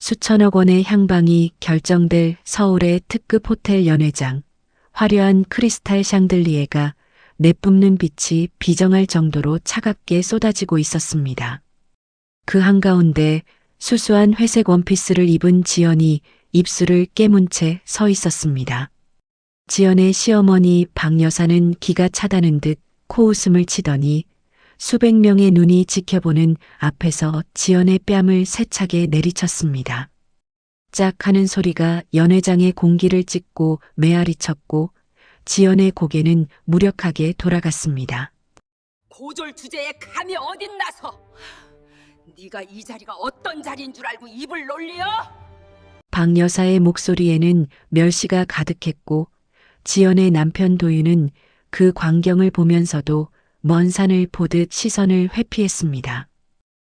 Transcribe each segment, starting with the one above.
수천억 원의 향방이 결정될 서울의 특급 호텔 연회장, 화려한 크리스탈 샹들리에가 내뿜는 빛이 비정할 정도로 차갑게 쏟아지고 있었습니다. 그 한가운데 수수한 회색 원피스를 입은 지연이 입술을 깨문 채 서 있었습니다. 지연의 시어머니 박 여사는 기가 차다는 듯 코웃음을 치더니 수백 명의 눈이 지켜보는 앞에서 지연의 뺨을 세차게 내리쳤습니다. 짝 하는 소리가 연회장의 공기를 찢고 메아리쳤고 지연의 고개는 무력하게 돌아갔습니다. 고졸 주제에 감이 어딨나서. 네가 이 자리가 어떤 자리인 줄 알고 입을 놀려? 박 여사의 목소리에는 멸시가 가득했고 지연의 남편 도윤은 그 광경을 보면서도 먼 산을 보듯 시선을 회피했습니다.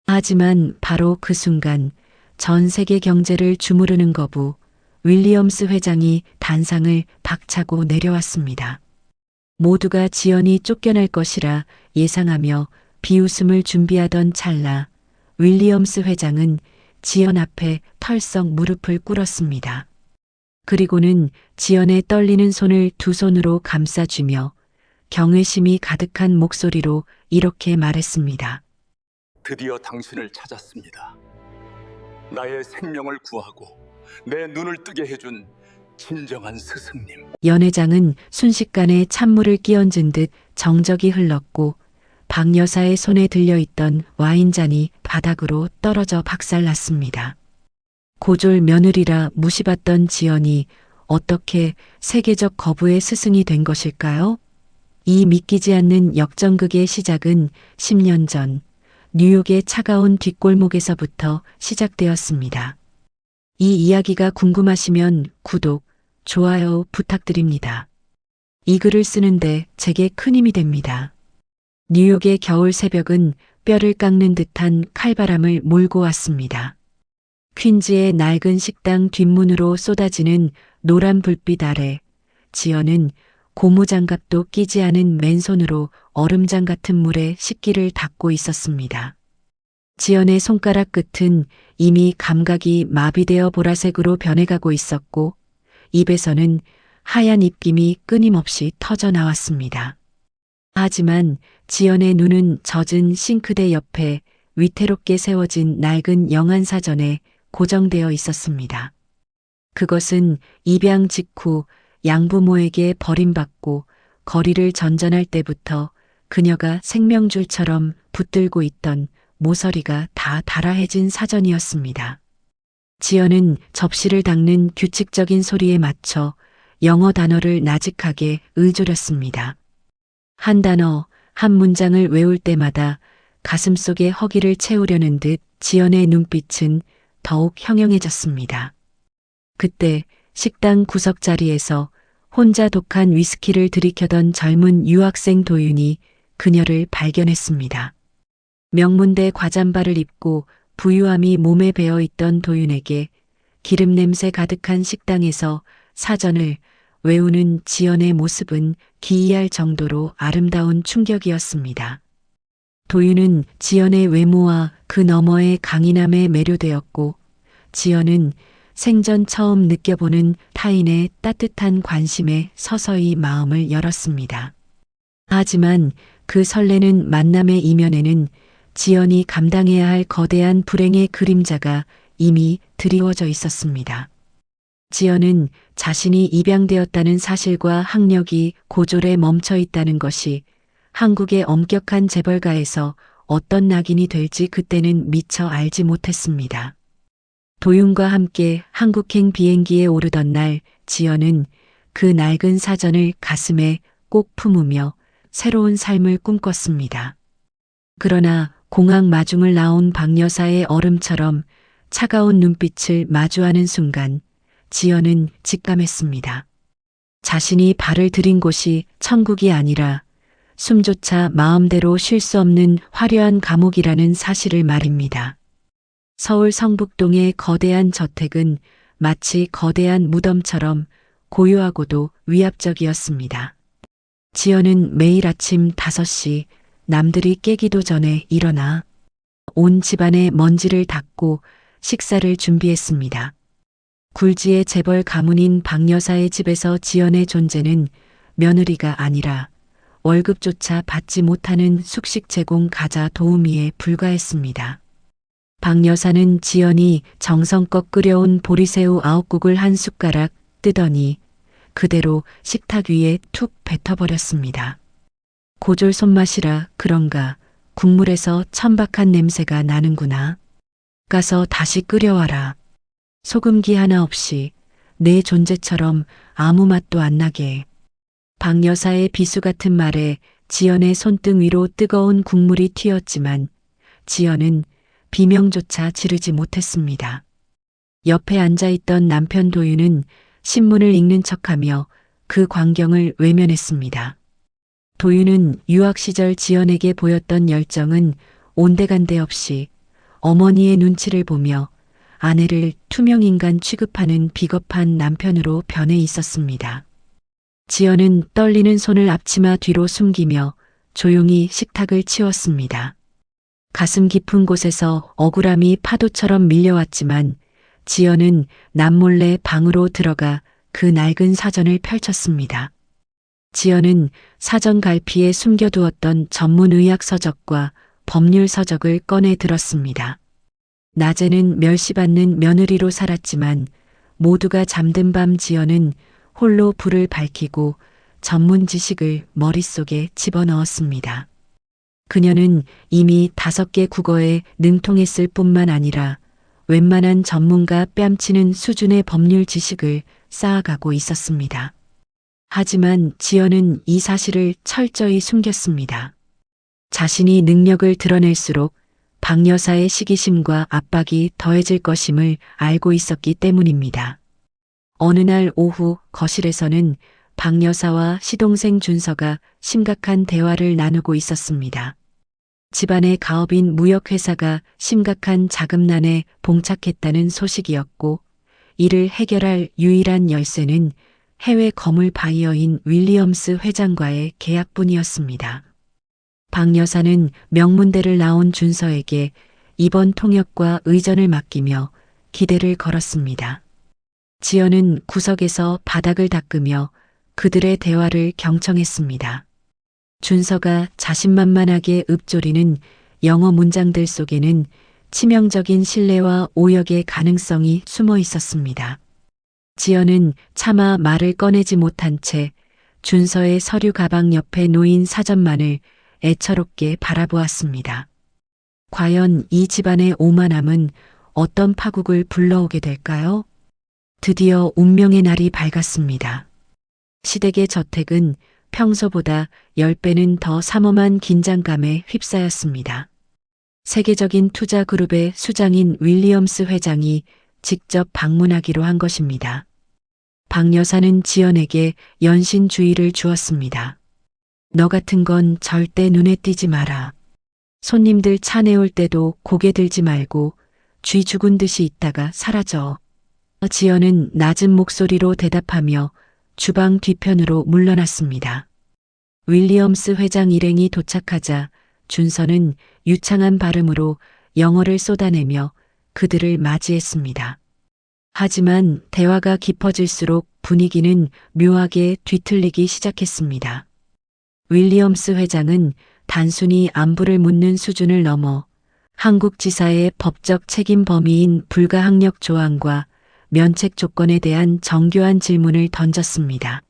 하지만 바로 그 순간 전 세계 경제를 주무르는 거부 윌리엄스 회장이 단상을 박차고 내려왔습니다. 모두가 지연이 쫓겨날 것이라 예상하며 비웃음을 준비하던 찰나 윌리엄스 회장은 지연 앞에 털썩 무릎을 꿇었습니다. 그리고는 지연의 떨리는 손을 두 손으로 감싸주며 경외심이 가득한 목소리로 이렇게 말했습니다. 드디어 당신을 찾았습니다. 나의 생명을 구하고 내 눈을 뜨게 해준 진정한 스승님. 연회장은 순식간에 찬물을 끼얹은 듯 정적이 흘렀고 박 여사의 손에 들려있던 와인잔이 바닥으로 떨어져 박살났습니다. 고졸 며느리라 무시받던 지연이 어떻게 세계적 거부의 스승이 된 것일까요? 이 믿기지 않는 역전극의 시작은 10년 전 뉴욕의 차가운 뒷골목에서부터 시작되었습니다. 이 이야기가 궁금하시면 구독, 좋아요 부탁드립니다. 이 글을 쓰는데 제게 큰 힘이 됩니다. 뉴욕의 겨울 새벽은 뼈를 깎는 듯한 칼바람을 몰고 왔습니다. 퀸즈의 낡은 식당 뒷문으로 쏟아지는 노란 불빛 아래 지연은 고무장갑도 끼지 않은 맨손으로 얼음장 같은 물에 식기를 닦고 있었습니다. 지연의 손가락 끝은 이미 감각이 마비되어 보라색으로 변해가고 있었고 입에서는 하얀 입김이 끊임없이 터져 나왔습니다. 하지만 지연의 눈은 젖은 싱크대 옆에 위태롭게 세워진 낡은 영안사전에 고정되어 있었습니다. 그것은 입양 직후 양부모에게 버림받고 거리를 전전할 때부터 그녀가 생명줄처럼 붙들고 있던 모서리가 다 달아해진 사전이었습니다. 지연은 접시를 닦는 규칙적인 소리에 맞춰 영어 단어를 나직하게 을조렸습니다. 한 단어, 한 문장을 외울 때마다 가슴속에 허기를 채우려는 듯 지연의 눈빛은 더욱 형형해졌습니다. 그때 식당 구석자리에서 혼자 독한 위스키를 들이켜던 젊은 유학생 도윤이 그녀를 발견했습니다. 명문대 과잠바를 입고 부유함이 몸에 배어있던 도윤에게 기름 냄새 가득한 식당에서 사전을 외우는 지연의 모습은 기이할 정도로 아름다운 충격이었습니다. 도윤은 지연의 외모와 그 너머의 강인함에 매료되었고 지연은 생전 처음 느껴보는 타인의 따뜻한 관심에 서서히 마음을 열었습니다. 하지만 그 설레는 만남의 이면에는 지연이 감당해야 할 거대한 불행의 그림자가 이미 드리워져 있었습니다. 지연은 자신이 입양되었다는 사실과 학력이 고졸에 멈춰 있다는 것이 한국의 엄격한 재벌가에서 어떤 낙인이 될지 그때는 미처 알지 못했습니다. 도윤과 함께 한국행 비행기에 오르던 날 지연은 그 낡은 사전을 가슴에 꼭 품으며 새로운 삶을 꿈꿨습니다. 그러나 공항 마중을 나온 박 여사의 얼음처럼 차가운 눈빛을 마주하는 순간 지연은 직감했습니다. 자신이 발을 들인 곳이 천국이 아니라 숨조차 마음대로 쉴 수 없는 화려한 감옥이라는 사실을 말입니다. 서울 성북동의 거대한 저택은 마치 거대한 무덤처럼 고요하고도 위압적이었습니다. 지연은 매일 아침 5시 남들이 깨기도 전에 일어나 온 집안의 먼지를 닦고 식사를 준비했습니다. 굴지의 재벌 가문인 박 여사의 집에서 지연의 존재는 며느리가 아니라 월급조차 받지 못하는 숙식 제공 가자 도우미에 불과했습니다. 박 여사는 지연이 정성껏 끓여온 보리새우 9국을 한 숟가락 뜨더니 그대로 식탁 위에 툭 뱉어버렸습니다. 고졸 손맛이라 그런가 국물에서 천박한 냄새가 나는구나. 가서 다시 끓여와라. 소금기 하나 없이 내 존재처럼 아무 맛도 안 나게. 박 여사의 비수 같은 말에 지연의 손등 위로 뜨거운 국물이 튀었지만 지연은 비명조차 지르지 못했습니다. 옆에 앉아있던 남편 도윤은 신문을 읽는 척하며 그 광경을 외면했습니다. 도윤은 유학 시절 지연에게 보였던 열정은 온데간데 없이 어머니의 눈치를 보며 아내를 투명인간 취급하는 비겁한 남편으로 변해 있었습니다. 지연은 떨리는 손을 앞치마 뒤로 숨기며 조용히 식탁을 치웠습니다. 가슴 깊은 곳에서 억울함이 파도처럼 밀려왔지만 지연은 남몰래 방으로 들어가 그 낡은 사전을 펼쳤습니다. 지연은 사전 갈피에 숨겨두었던 전문의학 서적과 법률 서적을 꺼내 들었습니다. 낮에는 멸시받는 며느리로 살았지만 모두가 잠든 밤 지연은 홀로 불을 밝히고 전문 지식을 머릿속에 집어넣었습니다. 그녀는 이미 5개 국어에 능통했을 뿐만 아니라 웬만한 전문가 뺨치는 수준의 법률 지식을 쌓아가고 있었습니다. 하지만 지연은 이 사실을 철저히 숨겼습니다. 자신이 능력을 드러낼수록 박 여사의 시기심과 압박이 더해질 것임을 알고 있었기 때문입니다. 어느 날 오후 거실에서는 박 여사와 시동생 준서가 심각한 대화를 나누고 있었습니다. 집안의 가업인 무역회사가 심각한 자금난에 봉착했다는 소식이었고 이를 해결할 유일한 열쇠는 해외 거물 바이어인 윌리엄스 회장과의 계약뿐이었습니다. 박 여사는 명문대를 나온 준서에게 이번 통역과 의전을 맡기며 기대를 걸었습니다. 지연은 구석에서 바닥을 닦으며 그들의 대화를 경청했습니다. 준서가 자신만만하게 읊조리는 영어 문장들 속에는 치명적인 신뢰와 오역의 가능성이 숨어 있었습니다. 지연은 차마 말을 꺼내지 못한 채 준서의 서류 가방 옆에 놓인 사전만을 애처롭게 바라보았습니다. 과연 이 집안의 오만함은 어떤 파국을 불러오게 될까요? 드디어 운명의 날이 밝았습니다. 시댁의 저택은 평소보다 10배는 더 삼엄한 긴장감에 휩싸였습니다. 세계적인 투자 그룹의 수장인 윌리엄스 회장이 직접 방문하기로 한 것입니다. 박 여사는 지연에게 연신 주의를 주었습니다. 너 같은 건 절대 눈에 띄지 마라. 손님들 차 내올 때도 고개 들지 말고 쥐 죽은 듯이 있다가 사라져. 지연은 낮은 목소리로 대답하며 주방 뒤편으로 물러났습니다. 윌리엄스 회장 일행이 도착하자 준서는 유창한 발음으로 영어를 쏟아내며 그들을 맞이했습니다. 하지만 대화가 깊어질수록 분위기는 묘하게 뒤틀리기 시작했습니다. 윌리엄스 회장은 단순히 안부를 묻는 수준을 넘어 한국 지사의 법적 책임 범위인 불가항력 조항과 면책 조건에 대한 정교한 질문을 던졌습니다.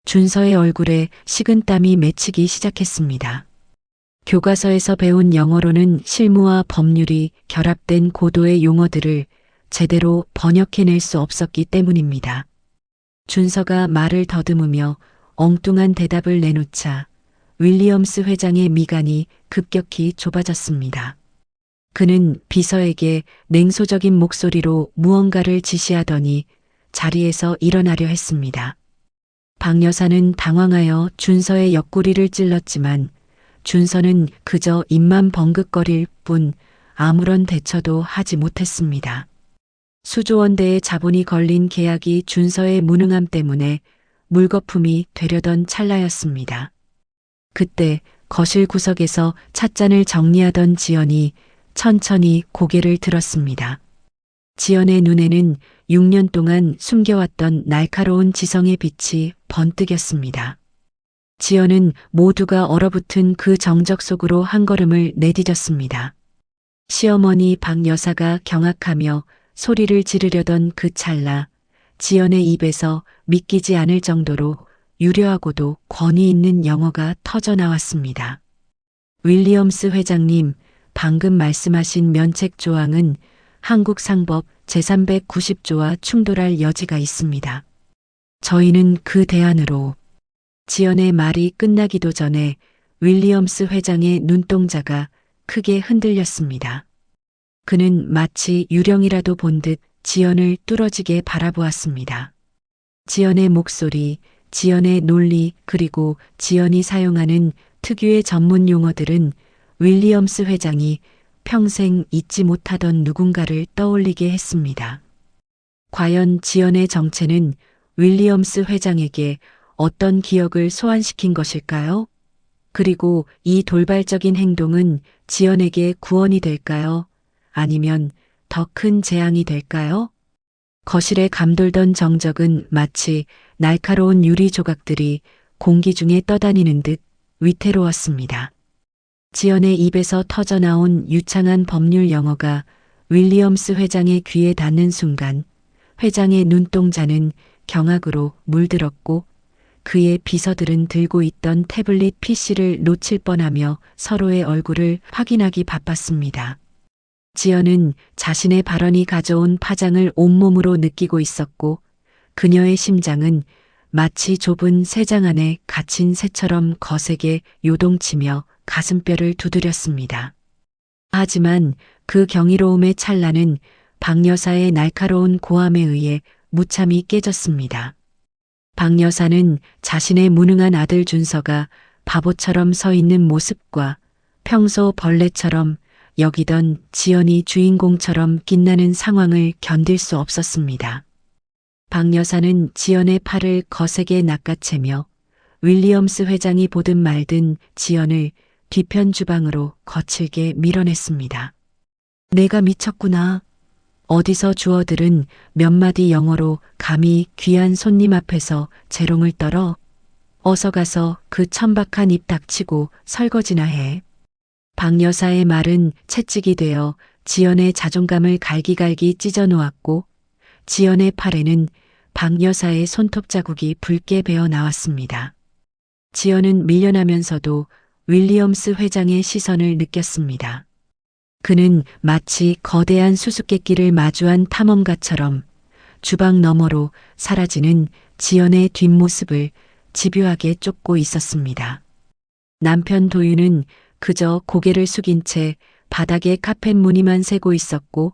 준서의 얼굴에 식은땀이 맺히기 시작했습니다. 교과서에서 배운 영어로는 실무와 법률이 결합된 고도의 용어들을 제대로 번역해낼 수 없었기 때문입니다. 준서가 말을 더듬으며 엉뚱한 대답을 내놓자 윌리엄스 회장의 미간이 급격히 좁아졌습니다. 그는 비서에게 냉소적인 목소리로 무언가를 지시하더니 자리에서 일어나려 했습니다. 박 여사는 당황하여 준서의 옆구리를 찔렀지만 준서는 그저 입만 벙긋거릴 뿐 아무런 대처도 하지 못했습니다. 수조 원대의 자본이 걸린 계약이 준서의 무능함 때문에 물거품이 되려던 찰나였습니다. 그때 거실 구석에서 찻잔을 정리하던 지연이 천천히 고개를 들었습니다. 지연의 눈에는 6년 동안 숨겨왔던 날카로운 지성의 빛이 번뜩였습니다. 지연은 모두가 얼어붙은 그 정적 속으로 한 걸음을 내디뎠습니다. 시어머니 박 여사가 경악하며 소리를 지르려던 그 찰나 지연의 입에서 믿기지 않을 정도로 유려하고도 권위 있는 영어가 터져 나왔습니다. 윌리엄스 회장님, 방금 말씀하신 면책 조항은 한국 상법 제390조와 충돌할 여지가 있습니다. 저희는 그 대안으로 지연의 말이 끝나기도 전에 윌리엄스 회장의 눈동자가 크게 흔들렸습니다. 그는 마치 유령이라도 본 듯 지연을 뚫어지게 바라보았습니다. 지연의 목소리, 지연의 논리, 그리고 지연이 사용하는 특유의 전문 용어들은 윌리엄스 회장이 평생 잊지 못하던 누군가를 떠올리게 했습니다. 과연 지연의 정체는 윌리엄스 회장에게 어떤 기억을 소환시킨 것일까요? 그리고 이 돌발적인 행동은 지연에게 구원이 될까요? 아니면 더 큰 재앙이 될까요? 거실에 감돌던 정적은 마치 날카로운 유리 조각들이 공기 중에 떠다니는 듯 위태로웠습니다. 지연의 입에서 터져나온 유창한 법률 영어가 윌리엄스 회장의 귀에 닿는 순간 회장의 눈동자는 경악으로 물들었고 그의 비서들은 들고 있던 태블릿 PC를 놓칠 뻔하며 서로의 얼굴을 확인하기 바빴습니다. 지연은 자신의 발언이 가져온 파장을 온몸으로 느끼고 있었고 그녀의 심장은 마치 좁은 새장 안에 갇힌 새처럼 거세게 요동치며 가슴뼈를 두드렸습니다. 하지만 그 경이로움의 찰나는 박 여사의 날카로운 고함에 의해 무참히 깨졌습니다. 박 여사는 자신의 무능한 아들 준서가 바보처럼 서 있는 모습과 평소 벌레처럼 여기던 지연이 주인공처럼 빛나는 상황을 견딜 수 없었습니다. 박 여사는 지연의 팔을 거세게 낚아채며 윌리엄스 회장이 보든 말든 지연을 뒤편 주방으로 거칠게 밀어냈습니다. 내가 미쳤구나. 어디서 주어들은 몇 마디 영어로 감히 귀한 손님 앞에서 재롱을 떨어? 어서 가서 그 천박한 입 닥치고 설거지나 해. 박 여사의 말은 채찍이 되어 지연의 자존감을 갈기갈기 찢어 놓았고 지연의 팔에는 박 여사의 손톱 자국이 붉게 배어 나왔습니다. 지연은 밀려나면서도 윌리엄스 회장의 시선을 느꼈습니다. 그는 마치 거대한 수수께끼를 마주한 탐험가처럼 주방 너머로 사라지는 지연의 뒷모습을 집요하게 쫓고 있었습니다. 남편 도윤은 그저 고개를 숙인 채 바닥에 카펫 무늬만 세고 있었고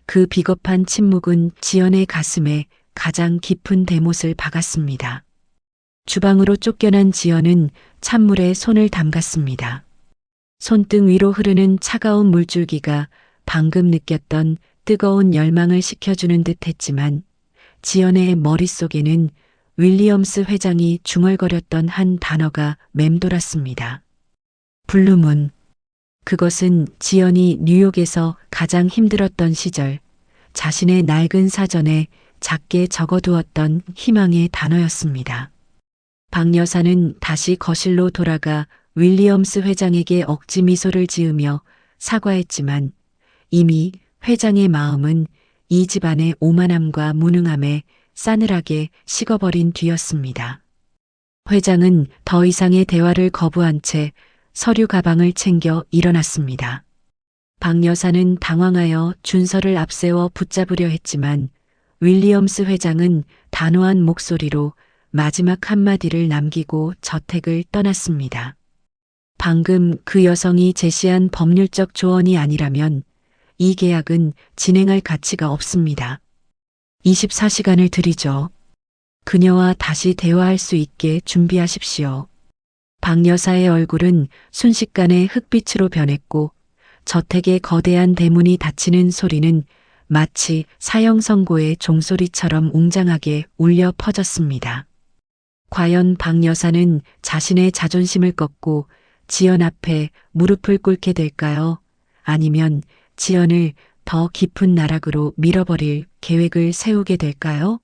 그 비겁한 침묵은 지연의 가슴에 가장 깊은 대못을 박았습니다. 주방으로 쫓겨난 지연은 찬물에 손을 담갔습니다. 손등 위로 흐르는 차가운 물줄기가 방금 느꼈던 뜨거운 열망을 식혀주는 듯 했지만 지연의 머릿속에는 윌리엄스 회장이 중얼거렸던 한 단어가 맴돌았습니다. 블루문. 그것은 지연이 뉴욕에서 가장 힘들었던 시절 자신의 낡은 사전에 작게 적어두었던 희망의 단어였습니다. 박 여사는 다시 거실로 돌아가 윌리엄스 회장에게 억지 미소를 지으며 사과했지만 이미 회장의 마음은 이 집안의 오만함과 무능함에 싸늘하게 식어버린 뒤였습니다. 회장은 더 이상의 대화를 거부한 채 서류 가방을 챙겨 일어났습니다. 박 여사는 당황하여 준서를 앞세워 붙잡으려 했지만 윌리엄스 회장은 단호한 목소리로 마지막 한마디를 남기고 저택을 떠났습니다. 방금 그 여성이 제시한 법률적 조언이 아니라면 이 계약은 진행할 가치가 없습니다. 24시간을 드리죠. 그녀와 다시 대화할 수 있게 준비하십시오. 박 여사의 얼굴은 순식간에 흑빛으로 변했고 저택의 거대한 대문이 닫히는 소리는 마치 사형 선고의 종소리처럼 웅장하게 울려 퍼졌습니다. 과연 박 여사는 자신의 자존심을 꺾고 지연 앞에 무릎을 꿇게 될까요? 아니면 지연을 더 깊은 나락으로 밀어버릴 계획을 세우게 될까요?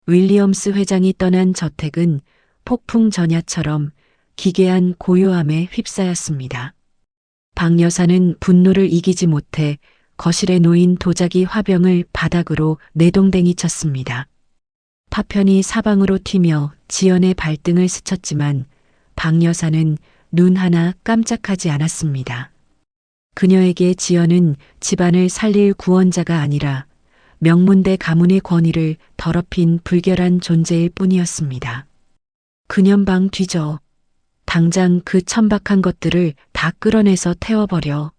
윌리엄스 회장이 떠난 저택은 폭풍 전야처럼 기괴한 고요함에 휩싸였습니다. 박 여사는 분노를 이기지 못해 거실에 놓인 도자기 화병을 바닥으로 내동댕이 쳤습니다. 파편이 사방으로 튀며 지연의 발등을 스쳤지만 박 여사는 눈 하나 깜짝하지 않았습니다. 그녀에게 지연은 집안을 살릴 구원자가 아니라 명문대 가문의 권위를 더럽힌 불결한 존재일 뿐이었습니다. 그년방 뒤져. 당장 그 천박한 것들을 다 끌어내서 태워버려.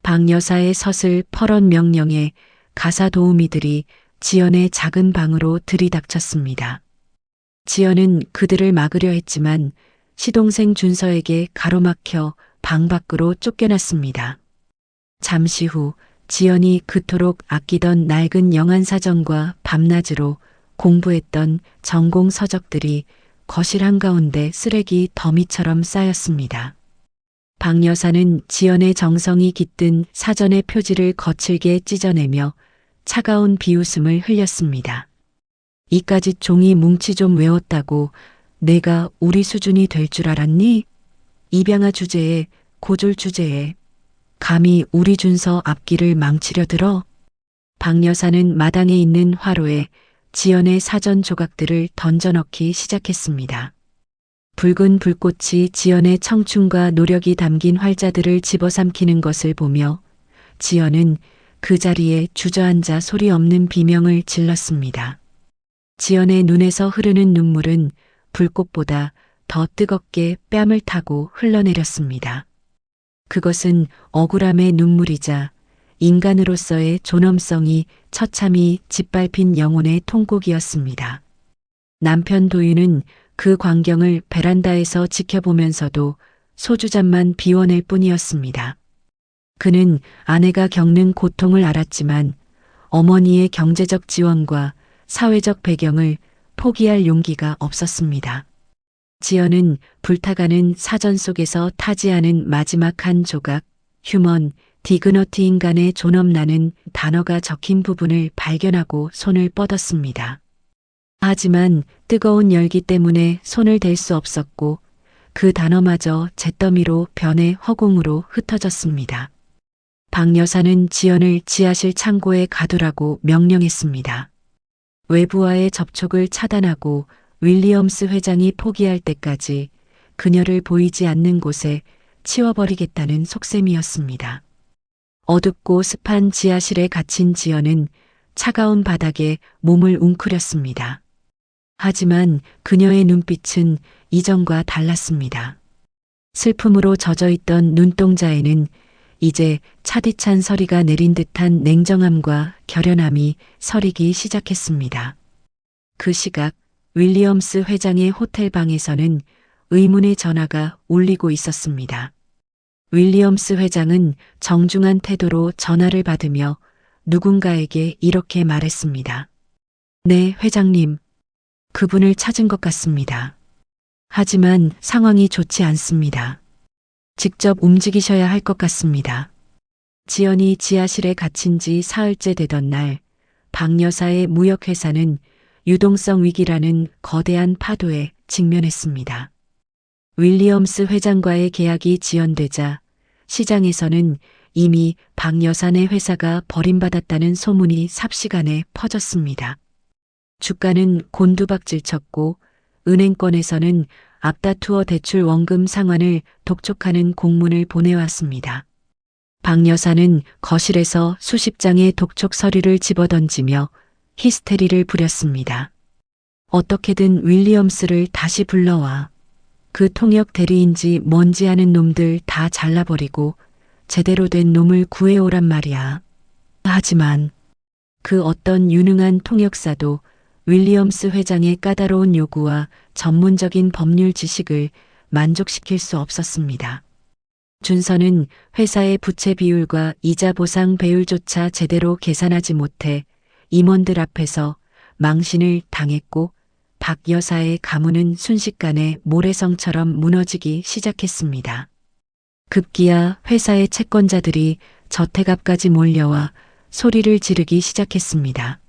박 여사의 서슬 퍼런 명령에 가사 도우미들이 지연의 작은 방으로 들이닥쳤습니다. 지연은 그들을 막으려 했지만 시동생 준서에게 가로막혀 방 밖으로 쫓겨났습니다. 잠시 후 지연이 그토록 아끼던 낡은 영안사전과 밤낮으로 공부했던 전공 서적들이 거실 한가운데 쓰레기 더미처럼 쌓였습니다. 박 여사는 지연의 정성이 깃든 사전의 표지를 거칠게 찢어내며 차가운 비웃음을 흘렸습니다. 이까짓 종이 뭉치 좀 외웠다고 내가 우리 수준이 될 줄 알았니? 입양아 주제에 고졸 주제에 감히 우리 준서 앞길을 망치려 들어? 박 여사는 마당에 있는 화로에 지연의 사전 조각들을 던져넣기 시작했습니다. 붉은 불꽃이 지연의 청춘과 노력이 담긴 활자들을 집어삼키는 것을 보며 지연은 그 자리에 주저앉아 소리 없는 비명을 질렀습니다. 지연의 눈에서 흐르는 눈물은 불꽃보다 더 뜨겁게 뺨을 타고 흘러내렸습니다. 그것은 억울함의 눈물이자 인간으로서의 존엄성이 처참히 짓밟힌 영혼의 통곡이었습니다. 남편 도윤은 그 광경을 베란다에서 지켜보면서도 소주잔만 비워낼 뿐이었습니다. 그는 아내가 겪는 고통을 알았지만 어머니의 경제적 지원과 사회적 배경을 포기할 용기가 없었습니다. 지연은 불타가는 사전 속에서 타지 않은 마지막 한 조각, 휴먼, 디그너티 인간의 존엄라는 단어가 적힌 부분을 발견하고 손을 뻗었습니다. 하지만 뜨거운 열기 때문에 손을 댈 수 없었고 그 단어마저 잿더미로 변해 허공으로 흩어졌습니다. 박 여사는 지연을 지하실 창고에 가두라고 명령했습니다. 외부와의 접촉을 차단하고 윌리엄스 회장이 포기할 때까지 그녀를 보이지 않는 곳에 치워버리겠다는 속셈이었습니다. 어둡고 습한 지하실에 갇힌 지연은 차가운 바닥에 몸을 웅크렸습니다. 하지만 그녀의 눈빛은 이전과 달랐습니다. 슬픔으로 젖어있던 눈동자에는 이제 차디찬 서리가 내린 듯한 냉정함과 결연함이 서리기 시작했습니다. 그 시각 윌리엄스 회장의 호텔 방에서는 의문의 전화가 울리고 있었습니다. 윌리엄스 회장은 정중한 태도로 전화를 받으며 누군가에게 이렇게 말했습니다. 네, 회장님. 그분을 찾은 것 같습니다. 하지만 상황이 좋지 않습니다. 직접 움직이셔야 할 것 같습니다. 지연이 지하실에 갇힌 지 사흘째 되던 날, 박 여사의 무역회사는 유동성 위기라는 거대한 파도에 직면했습니다. 윌리엄스 회장과의 계약이 지연되자 시장에서는 이미 박 여사네 회사가 버림받았다는 소문이 삽시간에 퍼졌습니다. 주가는 곤두박질 쳤고 은행권에서는 앞다투어 대출 원금 상환을 독촉하는 공문을 보내왔습니다. 박 여사는 거실에서 수십 장의 독촉 서류를 집어던지며 히스테리를 부렸습니다. 어떻게든 윌리엄스를 다시 불러와. 그 통역 대리인지 뭔지 아는 놈들 다 잘라버리고 제대로 된 놈을 구해오란 말이야. 하지만 그 어떤 유능한 통역사도 윌리엄스 회장의 까다로운 요구와 전문적인 법률 지식을 만족시킬 수 없었습니다. 준서는 회사의 부채 비율과 이자 보상 배율조차 제대로 계산하지 못해 임원들 앞에서 망신을 당했고 박 여사의 가문은 순식간에 모래성처럼 무너지기 시작했습니다. 급기야 회사의 채권자들이 저택 앞까지 몰려와 소리를 지르기 시작했습니다.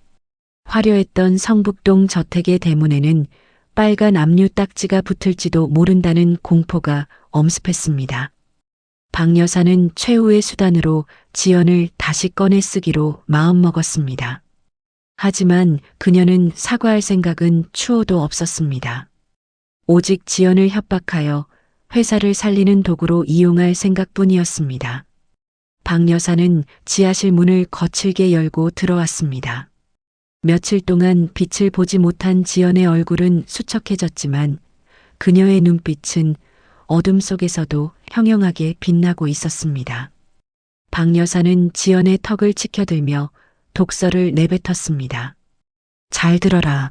화려했던 성북동 저택의 대문에는 빨간 압류 딱지가 붙을지도 모른다는 공포가 엄습했습니다. 박 여사는 최후의 수단으로 지연을 다시 꺼내 쓰기로 마음먹었습니다. 하지만 그녀는 사과할 생각은 추호도 없었습니다. 오직 지연을 협박하여 회사를 살리는 도구로 이용할 생각뿐이었습니다. 박 여사는 지하실 문을 거칠게 열고 들어왔습니다. 며칠 동안 빛을 보지 못한 지연의 얼굴은 수척해졌지만 그녀의 눈빛은 어둠 속에서도 형형하게 빛나고 있었습니다. 박 여사는 지연의 턱을 치켜들며 독서를 내뱉었습니다. 잘 들어라.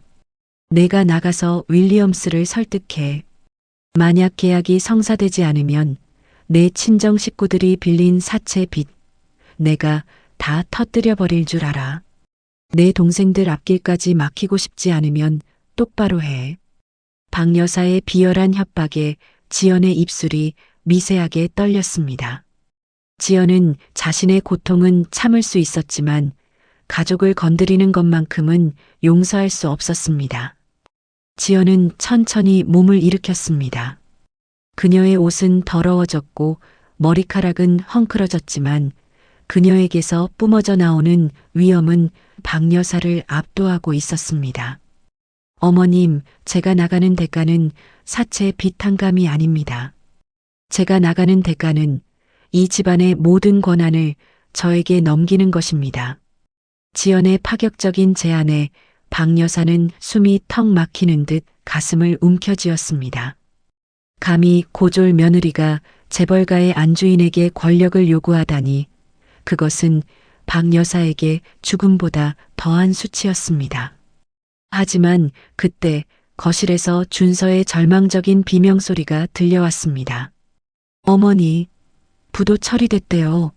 내가 나가서 윌리엄스를 설득해. 만약 계약이 성사되지 않으면 내 친정 식구들이 빌린 사채 빚 내가 다 터뜨려 버릴 줄 알아. 내 동생들 앞길까지 막히고 싶지 않으면 똑바로 해. 박 여사의 비열한 협박에 지연의 입술이 미세하게 떨렸습니다. 지연은 자신의 고통은 참을 수 있었지만 가족을 건드리는 것만큼은 용서할 수 없었습니다. 지연은 천천히 몸을 일으켰습니다. 그녀의 옷은 더러워졌고 머리카락은 헝클어졌지만 그녀에게서 뿜어져 나오는 위험은 박 여사를 압도하고 있었습니다. 어머님, 제가 나가는 대가는 사채 빚탕감이 아닙니다. 제가 나가는 대가는 이 집안의 모든 권한을 저에게 넘기는 것입니다. 지연의 파격적인 제안에 박 여사는 숨이 턱 막히는 듯 가슴을 움켜쥐었습니다. 감히 고졸 며느리가 재벌가의 안주인에게 권력을 요구하다니 그것은 박 여사에게 죽음보다 더한 수치였습니다. 하지만 그때 거실에서 준서의 절망적인 비명소리가 들려왔습니다. 어머니, 부도 처리됐대요.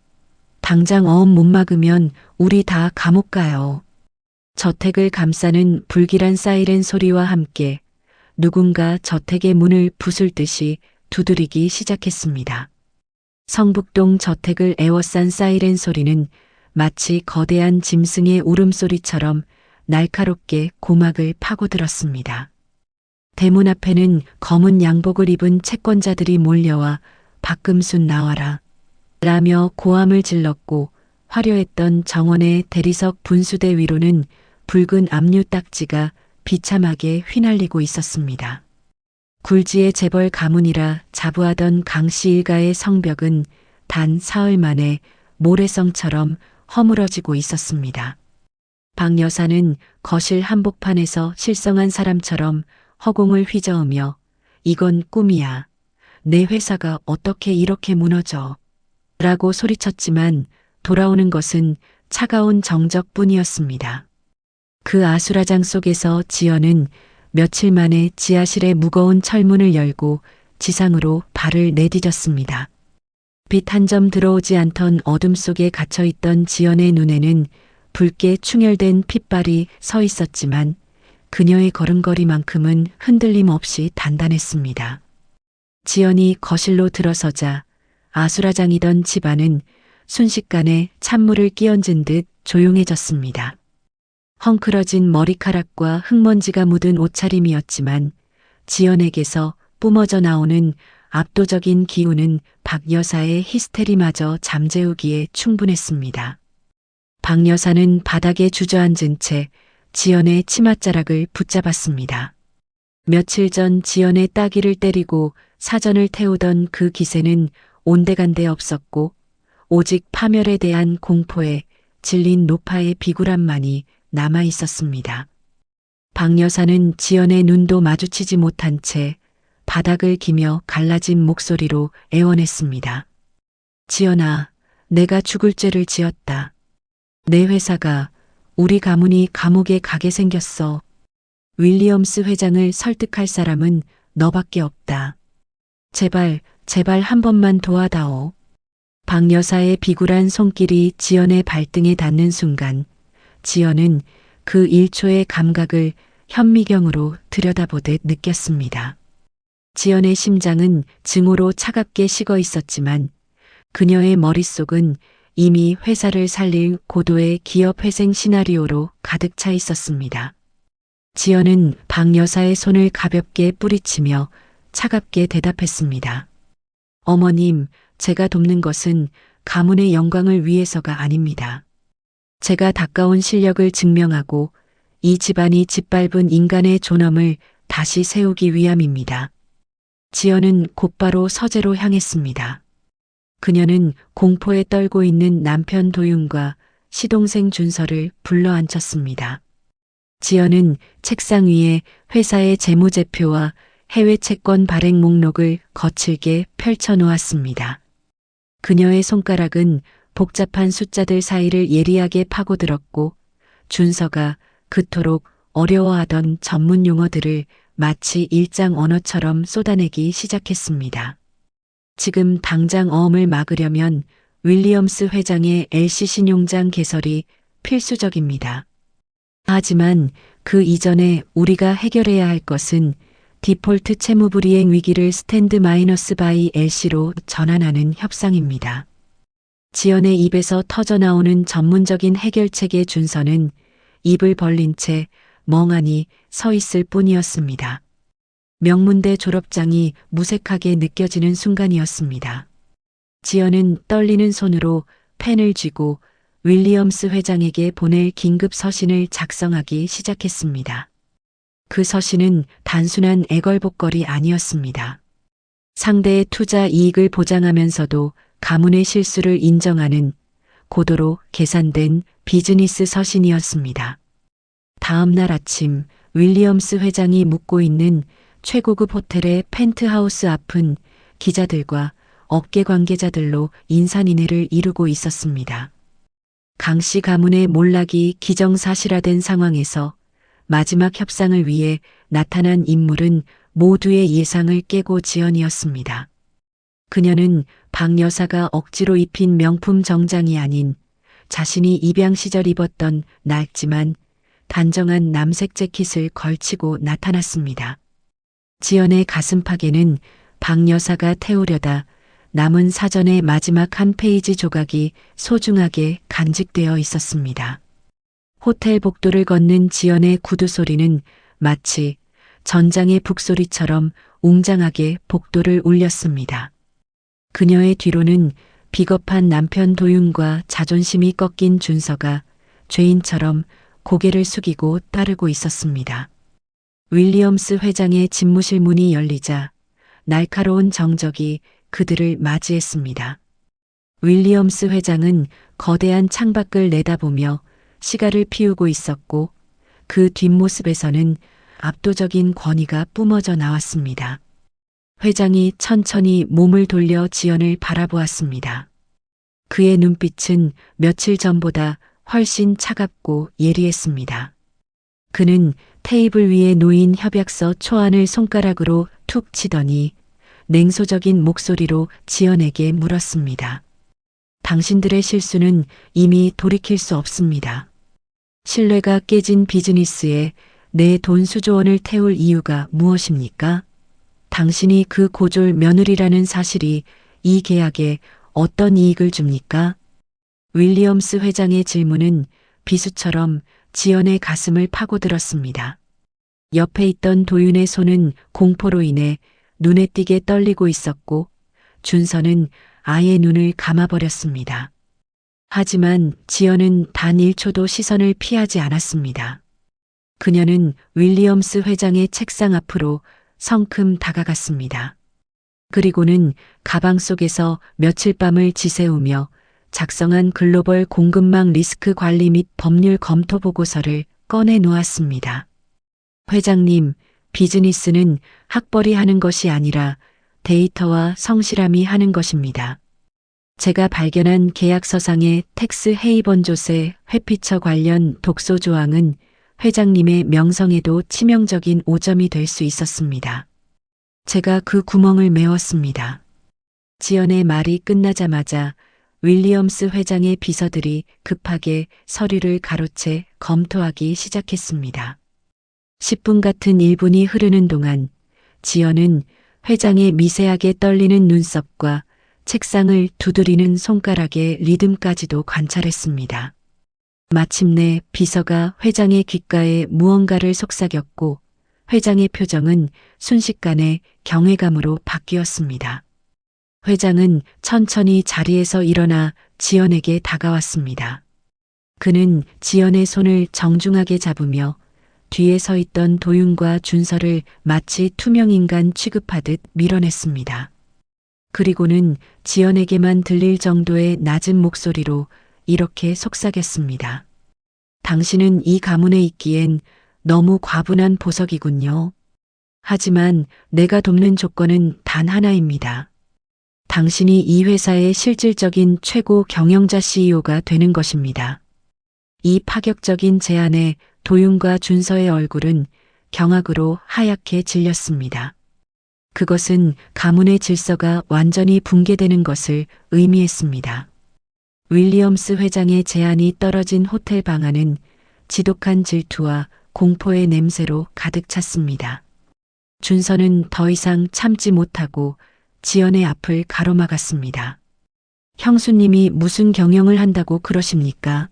당장 어음 못 막으면 우리 다 감옥 가요. 저택을 감싸는 불길한 사이렌 소리와 함께 누군가 저택의 문을 부술듯이 두드리기 시작했습니다. 성북동 저택을 에워싼 사이렌 소리는 마치 거대한 짐승의 울음소리처럼 날카롭게 고막을 파고들었습니다. 대문 앞에는 검은 양복을 입은 채권자들이 몰려와 박금순 나와라 라며 고함을 질렀고 화려했던 정원의 대리석 분수대 위로는 붉은 압류 딱지가 비참하게 휘날리고 있었습니다. 굴지의 재벌 가문이라 자부하던 강씨 일가의 성벽은 단 사흘 만에 모래성처럼 허물어지고 있었습니다. 박 여사는 거실 한복판에서 실성한 사람처럼 허공을 휘저으며 이건 꿈이야. 내 회사가 어떻게 이렇게 무너져. 라고 소리쳤지만 돌아오는 것은 차가운 정적뿐이었습니다. 그 아수라장 속에서 지연은 며칠 만에 지하실의 무거운 철문을 열고 지상으로 발을 내디뎠습니다. 빛 한 점 들어오지 않던 어둠 속에 갇혀있던 지연의 눈에는 붉게 충혈된 핏발이 서 있었지만 그녀의 걸음걸이만큼은 흔들림 없이 단단했습니다. 지연이 거실로 들어서자 아수라장이던 집안은 순식간에 찬물을 끼얹은 듯 조용해졌습니다. 헝클어진 머리카락과 흙먼지가 묻은 옷차림이었지만 지연에게서 뿜어져 나오는 압도적인 기운은 박 여사의 히스테리마저 잠재우기에 충분했습니다. 박 여사는 바닥에 주저앉은 채 지연의 치맛자락을 붙잡았습니다. 며칠 전 지연의 따귀를 때리고 사전을 태우던 그 기세는 온데간데 없었고 오직 파멸에 대한 공포에 질린 노파의 비굴함만이 남아 있었습니다. 박 여사는 지연의 눈도 마주치지 못한 채 바닥을 기며 갈라진 목소리로 애원했습니다. 지연아, 내가 죽을 죄를 지었다. 내 회사가, 우리 가문이 감옥에 가게 생겼어. 윌리엄스 회장을 설득할 사람은 너밖에 없다. 제발, 제발 한 번만 도와다오. 박 여사의 비굴한 손길이 지연의 발등에 닿는 순간 지연은 그 1초의 감각을 현미경으로 들여다보듯 느꼈습니다. 지연의 심장은 증오로 차갑게 식어 있었지만 그녀의 머릿속은 이미 회사를 살릴 고도의 기업 회생 시나리오로 가득 차 있었습니다. 지연은 박 여사의 손을 가볍게 뿌리치며 차갑게 대답했습니다. 어머님, 제가 돕는 것은 가문의 영광을 위해서가 아닙니다. 제가 닦아온 실력을 증명하고 이 집안이 짓밟은 인간의 존엄을 다시 세우기 위함입니다. 지연은 곧바로 서재로 향했습니다. 그녀는 공포에 떨고 있는 남편 도윤과 시동생 준서를 불러 앉혔습니다. 지연은 책상 위에 회사의 재무제표와 해외 채권 발행 목록을 거칠게 펼쳐 놓았습니다. 그녀의 손가락은 복잡한 숫자들 사이를 예리하게 파고들었고 준서가 그토록 어려워하던 전문 용어들을 마치 일장 언어처럼 쏟아내기 시작했습니다. 지금 당장 어음을 막으려면 윌리엄스 회장의 LC 신용장 개설이 필수적입니다. 하지만 그 이전에 우리가 해결해야 할 것은 디폴트 채무불이행 위기를 스탠드 마이너스 바이 LC로 전환하는 협상입니다. 지연의 입에서 터져나오는 전문적인 해결책의 준서는 입을 벌린 채 멍하니 서 있을 뿐이었습니다. 명문대 졸업장이 무색하게 느껴지는 순간이었습니다. 지연은 떨리는 손으로 펜을 쥐고 윌리엄스 회장에게 보낼 긴급 서신을 작성하기 시작했습니다. 그 서신은 단순한 애걸복걸이 아니었습니다. 상대의 투자 이익을 보장하면서도 가문의 실수를 인정하는 고도로 계산된 비즈니스 서신이었습니다. 다음 날 아침 윌리엄스 회장이 묵고 있는 최고급 호텔의 펜트하우스 앞은 기자들과 업계 관계자들로 인산인해를 이루고 있었습니다. 강씨 가문의 몰락이 기정사실화된 상황에서 마지막 협상을 위해 나타난 인물은 모두의 예상을 깨고 지연이었습니다. 그녀는 박 여사가 억지로 입힌 명품 정장이 아닌 자신이 입양 시절 입었던 낡지만 단정한 남색 재킷을 걸치고 나타났습니다. 지연의 가슴팍에는 박 여사가 태우려다 남은 사전의 마지막 한 페이지 조각이 소중하게 간직되어 있었습니다. 호텔 복도를 걷는 지연의 구두 소리는 마치 전장의 북소리처럼 웅장하게 복도를 울렸습니다. 그녀의 뒤로는 비겁한 남편 도윤과 자존심이 꺾인 준서가 죄인처럼 고개를 숙이고 따르고 있었습니다. 윌리엄스 회장의 집무실 문이 열리자 날카로운 정적이 그들을 맞이했습니다. 윌리엄스 회장은 거대한 창밖을 내다보며 시가를 피우고 있었고 그 뒷모습에서는 압도적인 권위가 뿜어져 나왔습니다. 회장이 천천히 몸을 돌려 지연을 바라보았습니다. 그의 눈빛은 며칠 전보다 훨씬 차갑고 예리했습니다. 그는 테이블 위에 놓인 협약서 초안을 손가락으로 툭 치더니 냉소적인 목소리로 지연에게 물었습니다. 당신들의 실수는 이미 돌이킬 수 없습니다. 신뢰가 깨진 비즈니스에 내 돈 수조 원을 태울 이유가 무엇입니까? 당신이 그 고졸 며느리라는 사실이 이 계약에 어떤 이익을 줍니까? 윌리엄스 회장의 질문은 비수처럼 지연의 가슴을 파고들었습니다. 옆에 있던 도윤의 손은 공포로 인해 눈에 띄게 떨리고 있었고 준서는 아예 눈을 감아버렸습니다. 하지만 지연은 단 1초도 시선을 피하지 않았습니다. 그녀는 윌리엄스 회장의 책상 앞으로 성큼 다가갔습니다. 그리고는 가방 속에서 며칠 밤을 지새우며 작성한 글로벌 공급망 리스크 관리 및 법률 검토 보고서를 꺼내 놓았습니다. 회장님, 비즈니스는 학벌이 하는 것이 아니라 데이터와 성실함이 하는 것입니다. 제가 발견한 계약서상의 텍스 헤이번 조세 회피처 관련 독소 조항은 회장님의 명성에도 치명적인 오점이 될 수 있었습니다. 제가 그 구멍을 메웠습니다. 지연의 말이 끝나자마자 윌리엄스 회장의 비서들이 급하게 서류를 가로채 검토하기 시작했습니다. 10분 같은 1분이 흐르는 동안 지연은 회장의 미세하게 떨리는 눈썹과 책상을 두드리는 손가락의 리듬까지도 관찰했습니다. 마침내 비서가 회장의 귓가에 무언가를 속삭였고 회장의 표정은 순식간에 경외감으로 바뀌었습니다. 회장은 천천히 자리에서 일어나 지연에게 다가왔습니다. 그는 지연의 손을 정중하게 잡으며 뒤에 서 있던 도윤과 준서를 마치 투명인간 취급하듯 밀어냈습니다. 그리고는 지연에게만 들릴 정도의 낮은 목소리로 이렇게 속삭였습니다. 당신은 이 가문에 있기엔 너무 과분한 보석이군요. 하지만 내가 돕는 조건은 단 하나입니다. 당신이 이 회사의 실질적인 최고 경영자 CEO가 되는 것입니다. 이 파격적인 제안에 도윤과 준서의 얼굴은 경악으로 하얗게 질렸습니다. 그것은 가문의 질서가 완전히 붕괴되는 것을 의미했습니다. 윌리엄스 회장의 제안이 떨어진 호텔 방 안은 지독한 질투와 공포의 냄새로 가득 찼습니다. 준서는 더 이상 참지 못하고 지연의 앞을 가로막았습니다. 형수님이 무슨 경영을 한다고 그러십니까?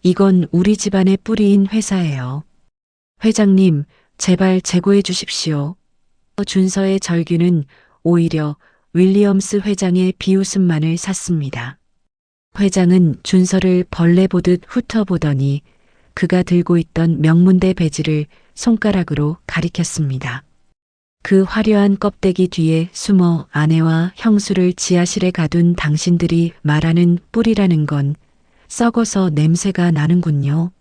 이건 우리 집안의 뿌리인 회사예요. 회장님, 제발 재고해 주십시오. 준서의 절규는 오히려 윌리엄스 회장의 비웃음만을 샀습니다. 회장은 준서를 벌레 보듯 훑어보더니 그가 들고 있던 명문대 배지를 손가락으로 가리켰습니다. 그 화려한 껍데기 뒤에 숨어 아내와 형수를 지하실에 가둔 당신들이 말하는 뿔이라는 건 썩어서 냄새가 나는군요.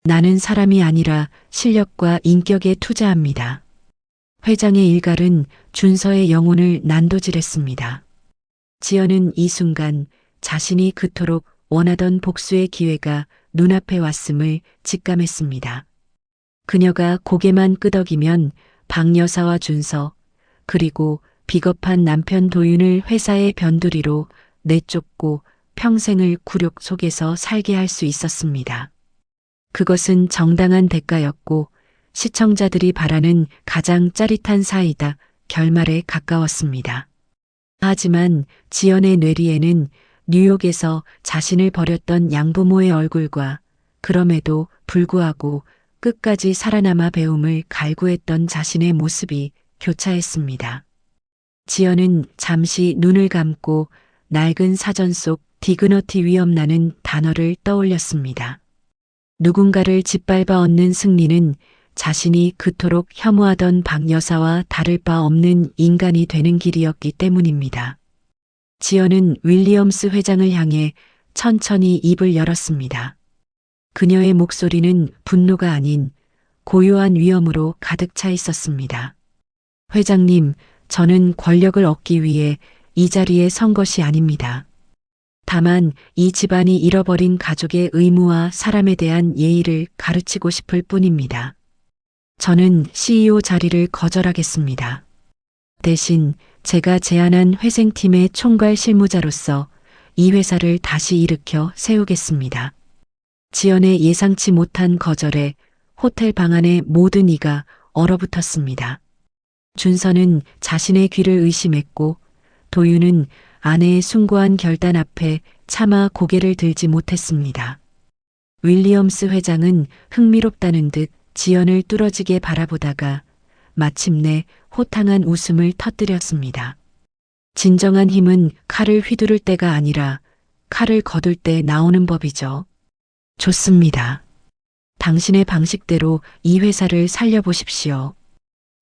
나는 사람이 아니라 실력과 인격에 투자합니다. 회장의 일갈은 준서의 영혼을 난도질했습니다. 지연은 이 순간 자신이 그토록 원하던 복수의 기회가 눈앞에 왔음을 직감했습니다. 그녀가 고개만 끄덕이면 박 여사와 준서 그리고 비겁한 남편 도윤을 회사의 변두리로 내쫓고 평생을 굴욕 속에서 살게 할 수 있었습니다. 그것은 정당한 대가였고 시청자들이 바라는 가장 짜릿한 사이다 결말에 가까웠습니다. 하지만 지연의 뇌리에는 뉴욕에서 자신을 버렸던 양부모의 얼굴과 그럼에도 불구하고 끝까지 살아남아 배움을 갈구했던 자신의 모습이 교차했습니다. 지연은 잠시 눈을 감고 낡은 사전 속 디그너티 위험라는 단어를 떠올렸습니다. 누군가를 짓밟아 얻는 승리는 자신이 그토록 혐오하던 박 여사와 다를 바 없는 인간이 되는 길이었기 때문입니다. 지연은 윌리엄스 회장을 향해 천천히 입을 열었습니다. 그녀의 목소리는 분노가 아닌 고요한 위엄으로 가득 차 있었습니다. 회장님, 저는 권력을 얻기 위해 이 자리에 선 것이 아닙니다. 다만 이 집안이 잃어버린 가족의 의무와 사람에 대한 예의를 가르치고 싶을 뿐입니다. 저는 CEO 자리를 거절하겠습니다. 대신 제가 제안한 회생팀의 총괄 실무자로서 이 회사를 다시 일으켜 세우겠습니다. 지연의 예상치 못한 거절에 호텔 방 안의 모든 이가 얼어붙었습니다. 준서는 자신의 귀를 의심했고 도윤은 아내의 숭고한 결단 앞에 차마 고개를 들지 못했습니다. 윌리엄스 회장은 흥미롭다는 듯 지연을 뚫어지게 바라보다가 마침내 호탕한 웃음을 터뜨렸습니다. 진정한 힘은 칼을 휘두를 때가 아니라 칼을 거둘 때 나오는 법이죠. 좋습니다. 당신의 방식대로 이 회사를 살려보십시오.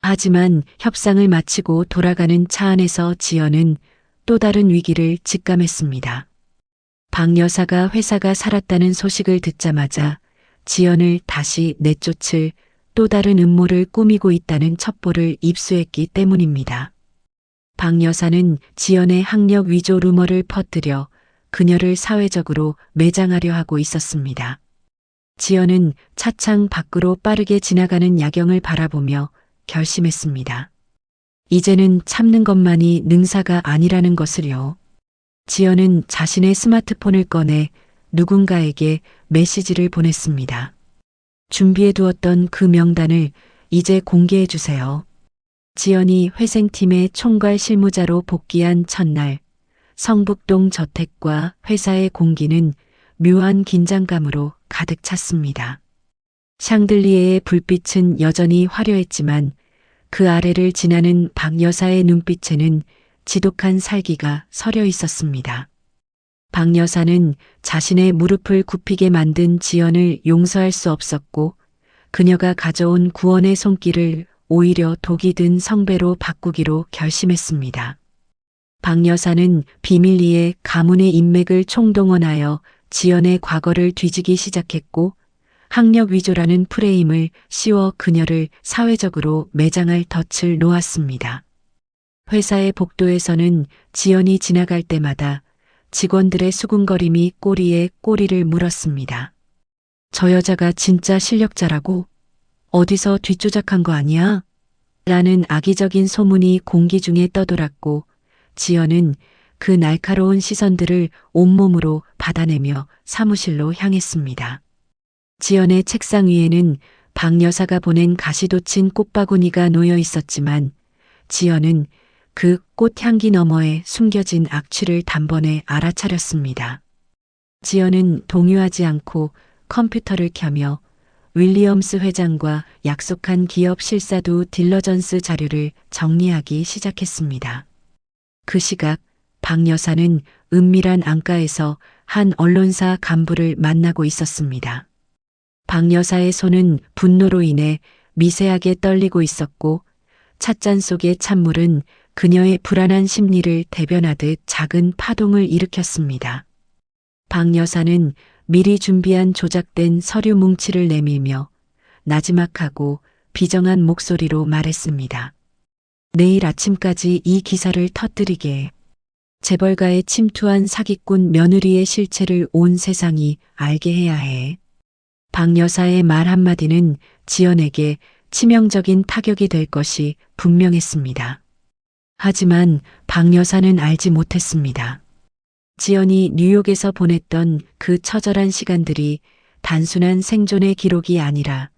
하지만 협상을 마치고 돌아가는 차 안에서 지연은 또 다른 위기를 직감했습니다. 박 여사가 회사가 살았다는 소식을 듣자마자 지연을 다시 내쫓을 또 다른 음모를 꾸미고 있다는 첩보를 입수했기 때문입니다. 박 여사는 지연의 학력 위조 루머를 퍼뜨려 그녀를 사회적으로 매장하려 하고 있었습니다. 지연은 차창 밖으로 빠르게 지나가는 야경을 바라보며 결심했습니다. 이제는 참는 것만이 능사가 아니라는 것을요. 지연은 자신의 스마트폰을 꺼내 누군가에게 메시지를 보냈습니다. 준비해 두었던 그 명단을 이제 공개해 주세요. 지연이 회생팀의 총괄 실무자로 복귀한 첫날, 성북동 저택과 회사의 공기는 묘한 긴장감으로 가득 찼습니다. 샹들리에의 불빛은 여전히 화려했지만 그 아래를 지나는 박 여사의 눈빛에는 지독한 살기가 서려 있었습니다. 박 여사는 자신의 무릎을 굽히게 만든 지연을 용서할 수 없었고 그녀가 가져온 구원의 손길을 오히려 독이 든 성배로 바꾸기로 결심했습니다. 박 여사는 비밀리에 가문의 인맥을 총동원하여 지연의 과거를 뒤지기 시작했고 학력 위조라는 프레임을 씌워 그녀를 사회적으로 매장할 덫을 놓았습니다. 회사의 복도에서는 지연이 지나갈 때마다 직원들의 수군거림이 꼬리에 꼬리를 물었습니다. 저 여자가 진짜 실력자라고? 어디서 뒷조작한 거 아니야? 라는 악의적인 소문이 공기 중에 떠돌았고 지연은 그 날카로운 시선들을 온몸으로 받아내며 사무실로 향했습니다. 지연의 책상 위에는 박 여사가 보낸 가시돋친 꽃바구니가 놓여 있었지만 지연은 그 꽃향기 너머에 숨겨진 악취를 단번에 알아차렸습니다. 지연은 동요하지 않고 컴퓨터를 켜며 윌리엄스 회장과 약속한 기업 실사두 딜러전스 자료를 정리하기 시작했습니다. 그 시각 박 여사는 은밀한 안가에서 한 언론사 간부를 만나고 있었습니다. 박 여사의 손은 분노로 인해 미세하게 떨리고 있었고 찻잔 속의 찬물은 그녀의 불안한 심리를 대변하듯 작은 파동을 일으켰습니다. 박 여사는 미리 준비한 조작된 서류 뭉치를 내밀며 나지막하고 비정한 목소리로 말했습니다. 내일 아침까지 이 기사를 터뜨리게. 재벌가에 침투한 사기꾼 며느리의 실체를 온 세상이 알게 해야 해. 박 여사의 말 한마디는 지연에게 치명적인 타격이 될 것이 분명했습니다. 하지만 박 여사는 알지 못했습니다. 지연이 뉴욕에서 보냈던 그 처절한 시간들이 단순한 생존의 기록이 아니라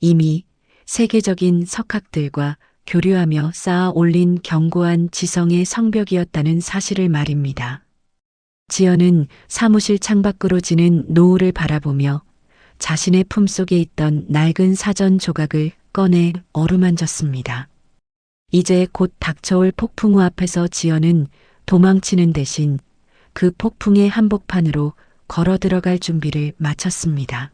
이미 세계적인 석학들과 교류하며 쌓아 올린 견고한 지성의 성벽이었다는 사실을 말입니다. 지연은 사무실 창밖으로 지는 노을을 바라보며 자신의 품속에 있던 낡은 사전 조각을 꺼내 어루만졌습니다. 이제 곧 닥쳐올 폭풍우 앞에서 지연은 도망치는 대신 그 폭풍의 한복판으로 걸어 들어갈 준비를 마쳤습니다.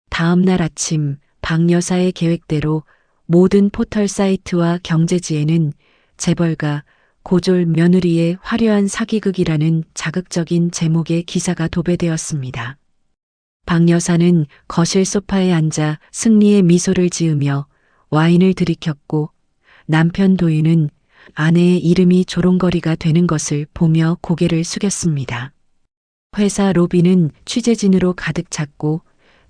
다음 날 아침 박 여사의 계획대로 모든 포털 사이트와 경제지에는 재벌가 고졸 며느리의 화려한 사기극이라는 자극적인 제목의 기사가 도배되었습니다. 박 여사는 거실 소파에 앉아 승리의 미소를 지으며 와인을 들이켰고 남편 도윤은 아내의 이름이 조롱거리가 되는 것을 보며 고개를 숙였습니다. 회사 로비는 취재진으로 가득 찼고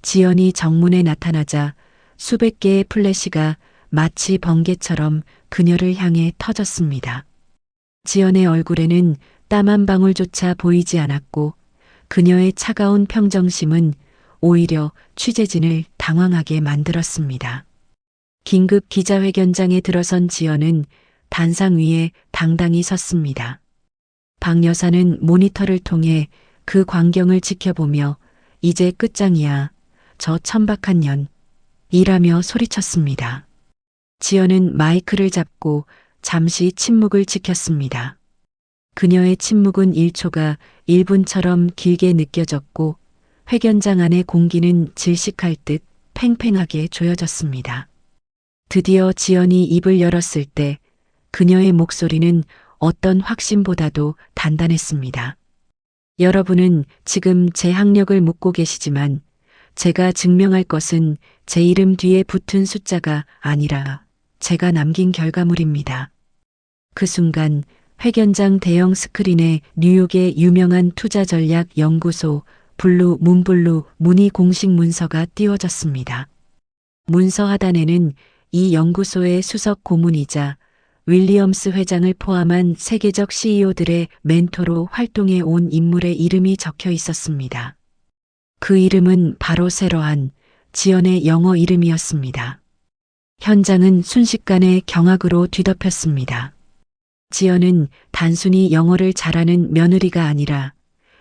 지연이 정문에 나타나자 수백 개의 플래시가 마치 번개처럼 그녀를 향해 터졌습니다. 지연의 얼굴에는 땀 한 방울조차 보이지 않았고 그녀의 차가운 평정심은 오히려 취재진을 당황하게 만들었습니다. 긴급 기자회견장에 들어선 지연은 단상 위에 당당히 섰습니다. 박 여사는 모니터를 통해 그 광경을 지켜보며 이제 끝장이야. 저 천박한 년. 이라며 소리쳤습니다. 지연은 마이크를 잡고 잠시 침묵을 지켰습니다. 그녀의 침묵은 1초가 1분처럼 길게 느껴졌고 회견장 안의 공기는 질식할 듯 팽팽하게 조여졌습니다. 드디어 지연이 입을 열었을 때 그녀의 목소리는 어떤 확신보다도 단단했습니다. 여러분은 지금 제 학력을 묻고 계시지만 제가 증명할 것은 제 이름 뒤에 붙은 숫자가 아니라 제가 남긴 결과물입니다. 그 순간 회견장 대형 스크린에 뉴욕의 유명한 투자 전략 연구소 블루 문블루 문의 공식 문서가 띄워졌습니다. 문서 하단에는 이 연구소의 수석 고문이자 윌리엄스 회장을 포함한 세계적 CEO들의 멘토로 활동해 온 인물의 이름이 적혀 있었습니다. 그 이름은 바로 세러한 지연의 영어 이름이었습니다. 현장은 순식간에 경악으로 뒤덮였습니다. 지연은 단순히 영어를 잘하는 며느리가 아니라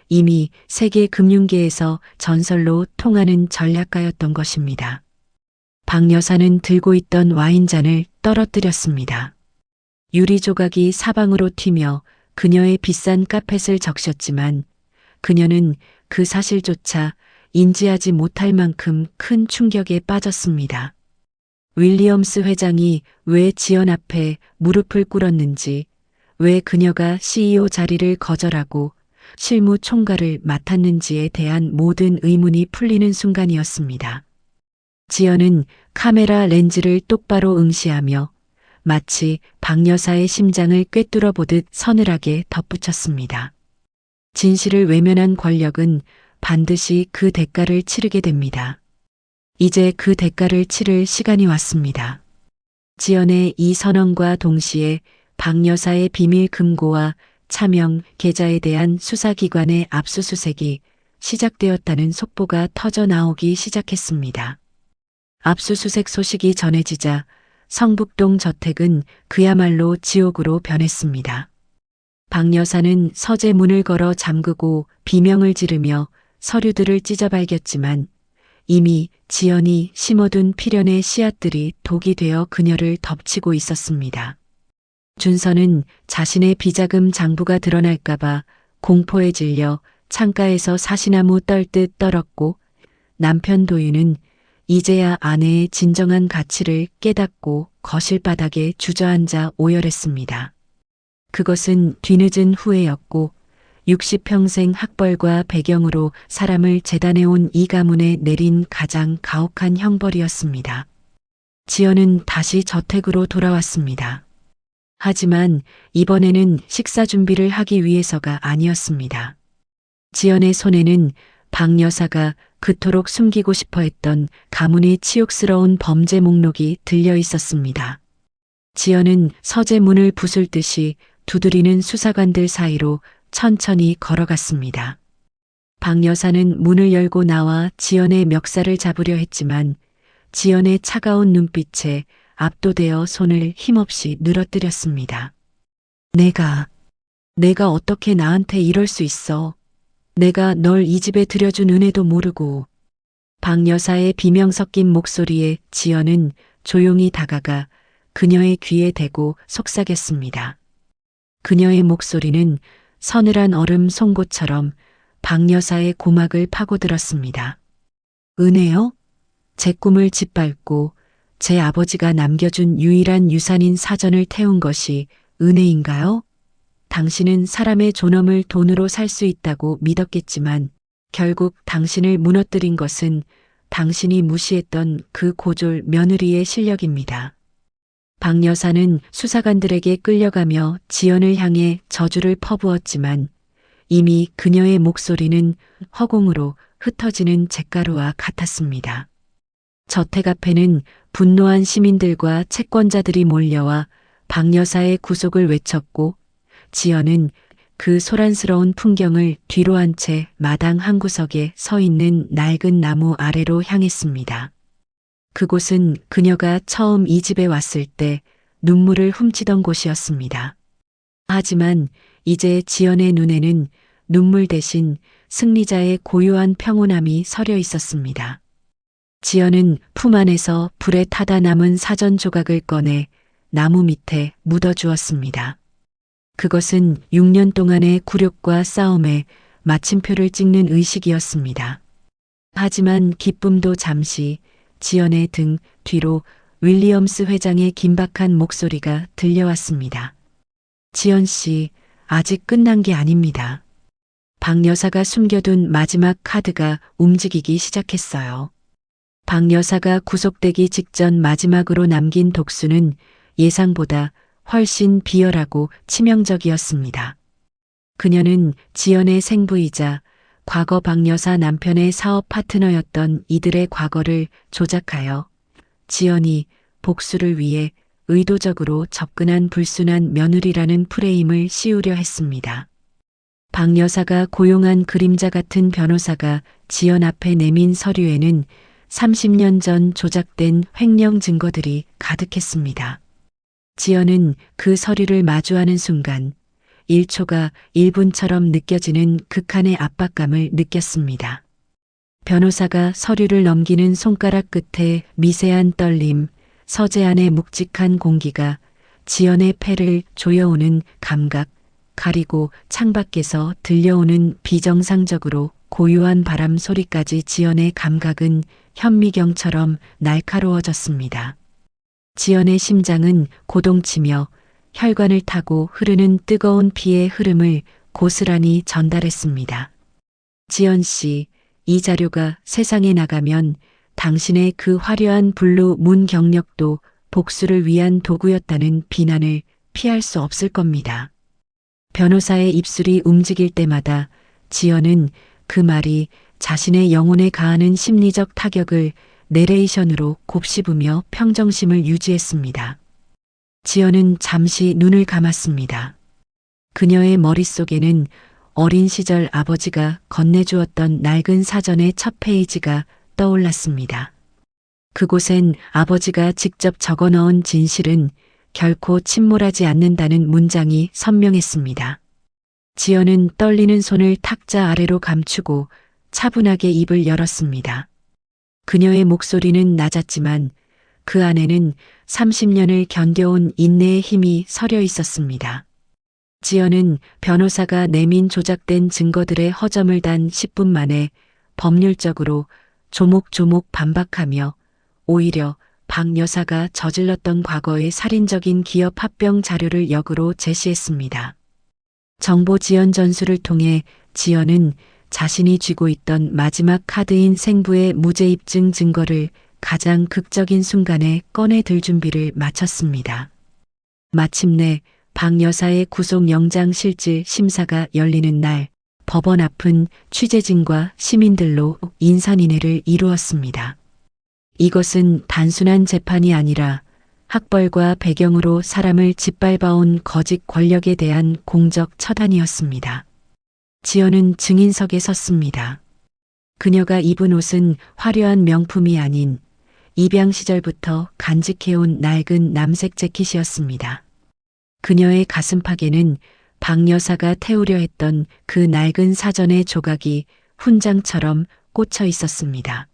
이미 세계 금융계에서 전설로 통하는 전략가였던 것입니다. 박 여사는 들고 있던 와인잔을 떨어뜨렸습니다. 유리 조각이 사방으로 튀며 그녀의 비싼 카펫을 적셨지만 그녀는 그 사실조차 인지하지 못할 만큼 큰 충격에 빠졌습니다. 윌리엄스 회장이 왜 지연 앞에 무릎을 꿇었는지, 왜 그녀가 CEO 자리를 거절하고 실무 총괄을 맡았는지에 대한 모든 의문이 풀리는 순간이었습니다. 지연은 카메라 렌즈를 똑바로 응시하며 마치 박 여사의 심장을 꿰뚫어 보듯 서늘하게 덧붙였습니다. 진실을 외면한 권력은 반드시 그 대가를 치르게 됩니다. 이제 그 대가를 치를 시간이 왔습니다. 지연의 이 선언과 동시에 박 여사의 비밀 금고와 차명 계좌에 대한 수사기관의 압수수색이 시작되었다는 속보가 터져 나오기 시작했습니다. 압수수색 소식이 전해지자 성북동 저택은 그야말로 지옥으로 변했습니다. 박 여사는 서재 문을 걸어 잠그고 비명을 지르며 서류들을 찢어발겼지만 이미 지연이 심어둔 필연의 씨앗들이 독이 되어 그녀를 덮치고 있었습니다. 준서는 자신의 비자금 장부가 드러날까봐 공포에 질려 창가에서 사시나무 떨듯 떨었고, 남편 도윤은 이제야 아내의 진정한 가치를 깨닫고 거실 바닥에 주저앉아 오열했습니다. 그것은 뒤늦은 후회였고 60평생 학벌과 배경으로 사람을 재단해온 이 가문에 내린 가장 가혹한 형벌이었습니다. 지연은 다시 저택으로 돌아왔습니다. 하지만 이번에는 식사 준비를 하기 위해서가 아니었습니다. 지연의 손에는 박 여사가 그토록 숨기고 싶어 했던 가문의 치욕스러운 범죄 목록이 들려 있었습니다. 지연은 서재 문을 부술 듯이 두드리는 수사관들 사이로 천천히 걸어갔습니다. 박 여사는 문을 열고 나와 지연의 멱살을 잡으려 했지만 지연의 차가운 눈빛에 압도되어 손을 힘없이 늘어뜨렸습니다. 내가 어떻게 나한테 이럴 수 있어? 내가 널 이 집에 들여준 은혜도 모르고. 박 여사의 비명 섞인 목소리에 지연은 조용히 다가가 그녀의 귀에 대고 속삭였습니다. 그녀의 목소리는 서늘한 얼음 송곳처럼 박 여사의 고막을 파고들었습니다. 은혜요? 제 꿈을 짓밟고 제 아버지가 남겨준 유일한 유산인 사전을 태운 것이 은혜인가요? 당신은 사람의 존엄을 돈으로 살 수 있다고 믿었겠지만 결국 당신을 무너뜨린 것은 당신이 무시했던 그 고졸 며느리의 실력입니다. 박 여사는 수사관들에게 끌려가며 지연을 향해 저주를 퍼부었지만 이미 그녀의 목소리는 허공으로 흩어지는 잿가루와 같았습니다. 저택 앞에는 분노한 시민들과 채권자들이 몰려와 박 여사의 구속을 외쳤고 지연은 그 소란스러운 풍경을 뒤로 한 채 마당 한 구석에 서 있는 낡은 나무 아래로 향했습니다. 그곳은 그녀가 처음 이 집에 왔을 때 눈물을 훔치던 곳이었습니다. 하지만 이제 지연의 눈에는 눈물 대신 승리자의 고요한 평온함이 서려 있었습니다. 지연은 품 안에서 불에 타다 남은 사전 조각을 꺼내 나무 밑에 묻어주었습니다. 그것은 6년 동안의 굴욕과 싸움에 마침표를 찍는 의식이었습니다. 하지만 기쁨도 잠시 지연의 등 뒤로 윌리엄스 회장의 긴박한 목소리가 들려왔습니다. 지연 씨, 아직 끝난 게 아닙니다. 박 여사가 숨겨둔 마지막 카드가 움직이기 시작했어요. 박 여사가 구속되기 직전 마지막으로 남긴 독수는 예상보다 훨씬 비열하고 치명적이었습니다. 그녀는 지연의 생부이자 과거 박 여사 남편의 사업 파트너였던 이들의 과거를 조작하여 지연이 복수를 위해 의도적으로 접근한 불순한 며느리라는 프레임을 씌우려 했습니다. 박 여사가 고용한 그림자 같은 변호사가 지연 앞에 내민 서류에는 30년 전 조작된 횡령 증거들이 가득했습니다. 지연은 그 서류를 마주하는 순간 1초가 1분처럼 느껴지는 극한의 압박감을 느꼈습니다. 변호사가 서류를 넘기는 손가락 끝에 미세한 떨림, 서재 안의 묵직한 공기가 지연의 폐를 조여오는 감각, 가리고 창밖에서 들려오는 비정상적으로 고요한 바람 소리까지 지연의 감각은 현미경처럼 날카로워졌습니다. 지연의 심장은 고동치며 혈관을 타고 흐르는 뜨거운 피의 흐름을 고스란히 전달했습니다. 지연 씨, 이 자료가 세상에 나가면 당신의 그 화려한 블루 문 경력도 복수를 위한 도구였다는 비난을 피할 수 없을 겁니다. 변호사의 입술이 움직일 때마다 지연은 그 말이 자신의 영혼에 가하는 심리적 타격을 내레이션으로 곱씹으며 평정심을 유지했습니다. 지연은 잠시 눈을 감았습니다. 그녀의 머릿속에는 어린 시절 아버지가 건네주었던 낡은 사전의 첫 페이지가 떠올랐습니다. 그곳엔 아버지가 직접 적어 넣은 진실은 결코 침몰하지 않는다는 문장이 선명했습니다. 지연은 떨리는 손을 탁자 아래로 감추고 차분하게 입을 열었습니다. 그녀의 목소리는 낮았지만 그 안에는 30년을 견뎌온 인내의 힘이 서려 있었습니다. 지연은 변호사가 내민 조작된 증거들의 허점을 단 10분 만에 법률적으로 조목조목 반박하며 오히려 박 여사가 저질렀던 과거의 살인적인 기업 합병 자료를 역으로 제시했습니다. 정보 지연 전술을 통해 지연은 자신이 쥐고 있던 마지막 카드인 생부의 무죄 입증 증거를 가장 극적인 순간에 꺼내들 준비를 마쳤습니다. 마침내 박 여사의 구속영장 실질 심사가 열리는 날 법원 앞은 취재진과 시민들로 인산인해를 이루었습니다. 이것은 단순한 재판이 아니라 학벌과 배경으로 사람을 짓밟아온 거짓 권력에 대한 공적 처단이었습니다. 지연은 증인석에 섰습니다. 그녀가 입은 옷은 화려한 명품이 아닌 입양 시절부터 간직해온 낡은 남색 재킷이었습니다. 그녀의 가슴팍에는 박 여사가 태우려 했던 그 낡은 사전의 조각이 훈장처럼 꽂혀 있었습니다.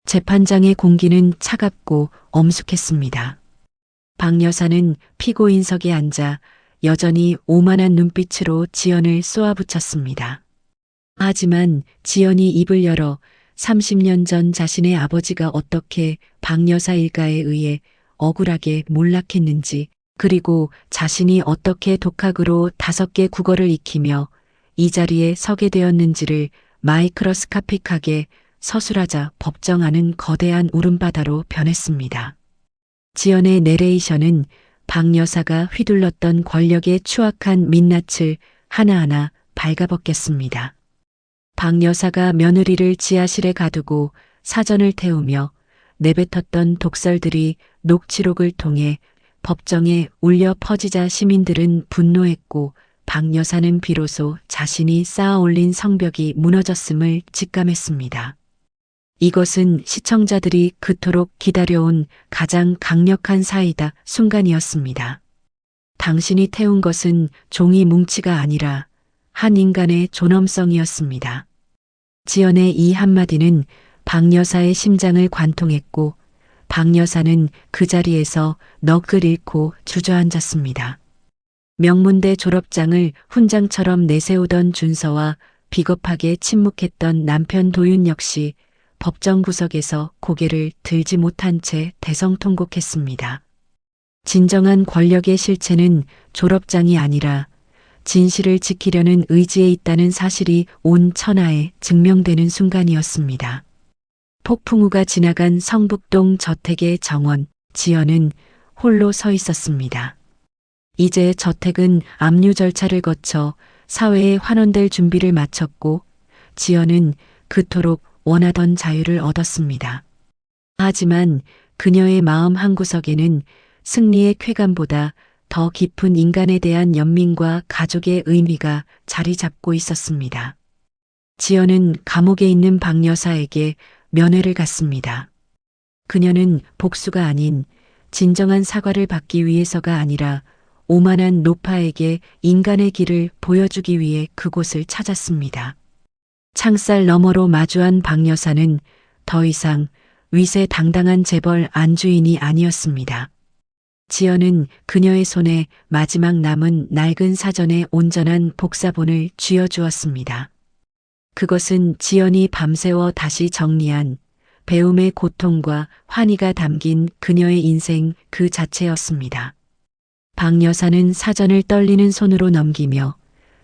재판장의 공기는 차갑고 엄숙했습니다. 박 여사는 피고인석에 앉아 여전히 오만한 눈빛으로 지연을 쏘아붙였습니다. 하지만 지연이 입을 열어 30년 전 자신의 아버지가 어떻게 박 여사 일가에 의해 억울하게 몰락했는지, 그리고 자신이 어떻게 독학으로 5개 국어를 익히며 이 자리에 서게 되었는지를 마이크로스카픽하게 서술하자 법정 안은 거대한 울음바다로 변했습니다. 지연의 내레이션은 박 여사가 휘둘렀던 권력의 추악한 민낯을 하나하나 발가벗겼습니다. 박 여사가 며느리를 지하실에 가두고 사전을 태우며 내뱉었던 독설들이 녹취록을 통해 법정에 울려 퍼지자 시민들은 분노했고 박 여사는 비로소 자신이 쌓아 올린 성벽이 무너졌음을 직감했습니다. 이것은 시청자들이 그토록 기다려온 가장 강력한 사이다 순간이었습니다. 당신이 태운 것은 종이 뭉치가 아니라 한 인간의 존엄성이었습니다. 지연의 이 한마디는 박 여사의 심장을 관통했고 박 여사는 그 자리에서 넋을 잃고 주저앉았습니다. 명문대 졸업장을 훈장처럼 내세우던 준서와 비겁하게 침묵했던 남편 도윤 역시 법정 구석에서 고개를 들지 못한 채 대성통곡했습니다. 진정한 권력의 실체는 졸업장이 아니라 진실을 지키려는 의지에 있다는 사실이 온 천하에 증명되는 순간이었습니다. 폭풍우가 지나간 성북동 저택의 정원, 지연은 홀로 서 있었습니다. 이제 저택은 압류 절차를 거쳐 사회에 환원될 준비를 마쳤고 지연은 그토록 원하던 자유를 얻었습니다. 하지만 그녀의 마음 한구석에는 승리의 쾌감보다 더 깊은 인간에 대한 연민과 가족의 의미가 자리 잡고 있었습니다. 지연은 감옥에 있는 박 여사에게 면회를 갔습니다. 그녀는 복수가 아닌 진정한 사과를 받기 위해서가 아니라 오만한 노파에게 인간의 길을 보여주기 위해 그곳을 찾았습니다. 창살 너머로 마주한 박 여사는 더 이상 위세당당한 재벌 안주인이 아니었습니다. 지연은 그녀의 손에 마지막 남은 낡은 사전의 온전한 복사본을 쥐어주었습니다. 그것은 지연이 밤새워 다시 정리한 배움의 고통과 환희가 담긴 그녀의 인생 그 자체였습니다. 박 여사는 사전을 떨리는 손으로 넘기며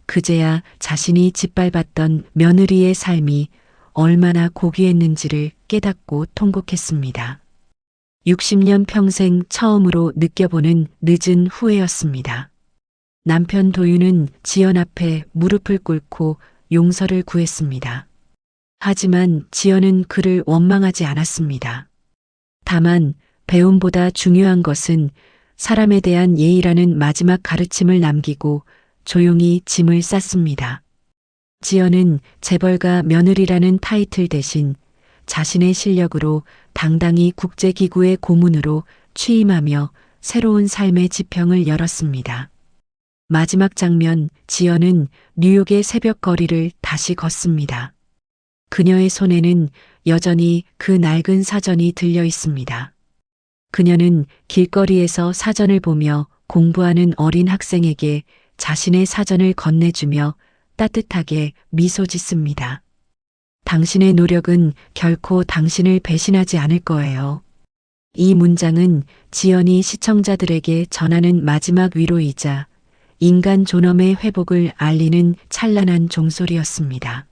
그제야 자신이 짓밟았던 며느리의 삶이 얼마나 고귀했는지를 깨닫고 통곡했습니다. 60년 평생 처음으로 느껴보는 늦은 후회였습니다. 남편 도윤은 지연 앞에 무릎을 꿇고 용서를 구했습니다. 하지만 지연은 그를 원망하지 않았습니다. 다만 배움보다 중요한 것은 사람에 대한 예의라는 마지막 가르침을 남기고 조용히 짐을 쌌습니다. 지연은 재벌가 며느리라는 타이틀 대신 자신의 실력으로 당당히 국제기구의 고문으로 취임하며 새로운 삶의 지평을 열었습니다. 마지막 장면, 지연은 뉴욕의 새벽 거리를 다시 걷습니다. 그녀의 손에는 여전히 그 낡은 사전이 들려 있습니다. 그녀는 길거리에서 사전을 보며 공부하는 어린 학생에게 자신의 사전을 건네주며 따뜻하게 미소 짓습니다. 당신의 노력은 결코 당신을 배신하지 않을 거예요. 이 문장은 지연이 시청자들에게 전하는 마지막 위로이자 인간 존엄의 회복을 알리는 찬란한 종소리였습니다.